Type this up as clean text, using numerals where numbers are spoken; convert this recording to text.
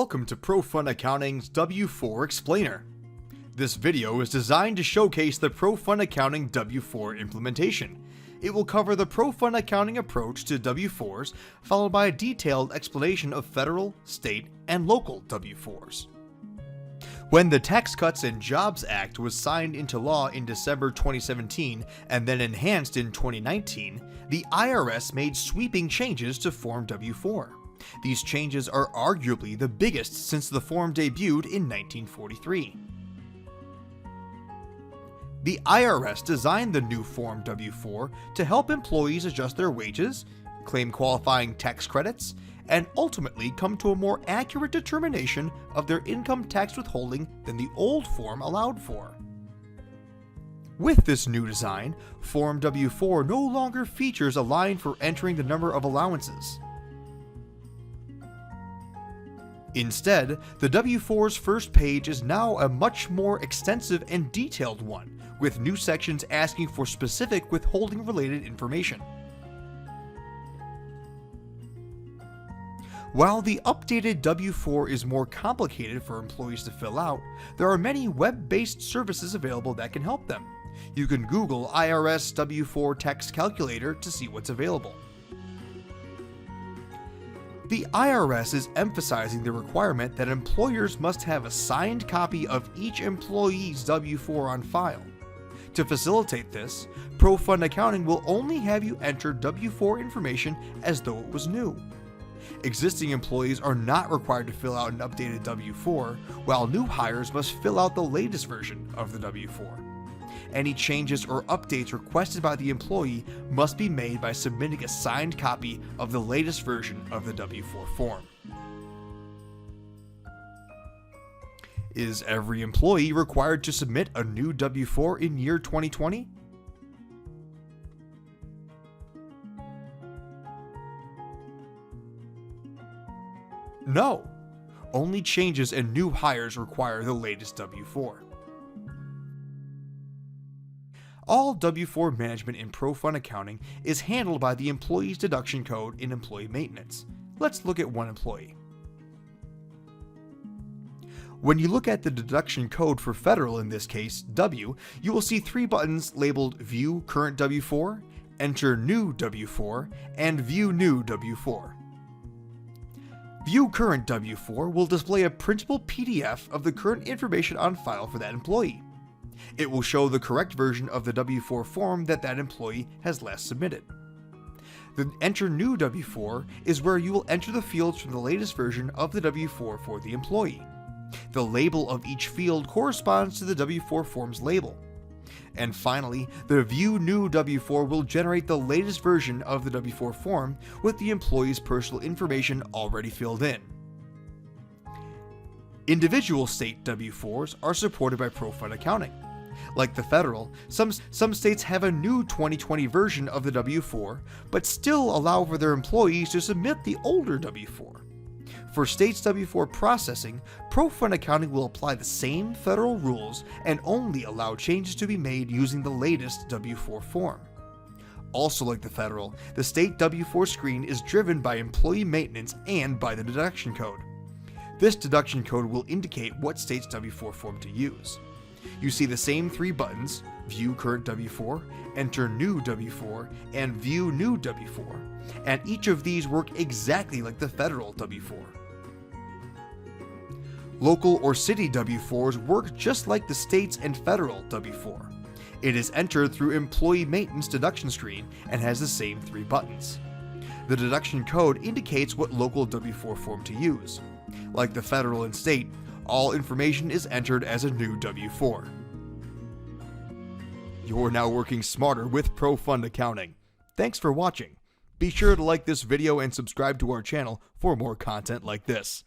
Welcome to Pro Fund Accounting's W4 Explainer. This video is designed to showcase the Pro Fund Accounting W4 implementation. It will cover the Pro Fund Accounting approach to W4s, followed by a detailed explanation of federal, state, and local W4s. When the Tax Cuts and Jobs Act was signed into law in December 2017 and then enhanced in 2019, the IRS made sweeping changes to Form W4. These changes are arguably the biggest since the form debuted in 1943. The IRS designed the new Form W4 to help employees adjust their wages, claim qualifying tax credits, and ultimately come to a more accurate determination of their income tax withholding than the old form allowed for. With this new design, Form W4 no longer features a line for entering the number of allowances. Instead, the W4's first page is now a much more extensive and detailed one, with new sections asking for specific withholding-related information. While the updated W4 is more complicated for employees to fill out, there are many web-based services available that can help them. You can Google IRS W4 Tax Calculator to see what's available. The IRS is emphasizing the requirement that employers must have a signed copy of each employee's W4 on file. To facilitate this, Pro Fund Accounting will only have you enter W4 information as though it was new. Existing employees are not required to fill out an updated W4, while new hires must fill out the latest version of the W4. Any changes or updates requested by the employee must be made by submitting a signed copy of the latest version of the W4 form. Is every employee required to submit a new W4 in year 2020? No. Only changes and new hires require the latest W4. All W4 management in Pro Fund Accounting is handled by the employee's deduction code in employee maintenance. Let's look at one employee. When you look at the deduction code for federal, in this case W, you will see three buttons labeled View Current W4, Enter New W4, and View New W4. View Current W4 will display a printable PDF of the current information on file for that employee. It will show the correct version of the W4 form that employee has last submitted. The Enter New W4 is where you will enter the fields from the latest version of the W4 for the employee. The label of each field corresponds to the W4 form's label. And finally, the View New W4 will generate the latest version of the W4 form with the employee's personal information already filled in. Individual state W4s are supported by Pro Fund Accounting. Like the federal, some states have a new 2020 version of the W4, but still allow for their employees to submit the older W4. For states' W4 processing, Pro Fund Accounting will apply the same federal rules and only allow changes to be made using the latest W4 form. Also like the federal, the state W4 screen is driven by employee maintenance and by the deduction code. This deduction code will indicate what state's W4 form to use. You see the same three buttons, View Current W4, Enter New W4, and View New W4, and each of these work exactly like the federal W4. Local or city W4s work just like the state's and federal W4. It is entered through Employee Maintenance deduction screen and has the same three buttons. The deduction code indicates what local W4 form to use. Like the federal and state, all information is entered as a new W4. You're now working smarter with Pro Fund Accounting. Thanks for watching. Be sure to like this video and subscribe to our channel for more content like this.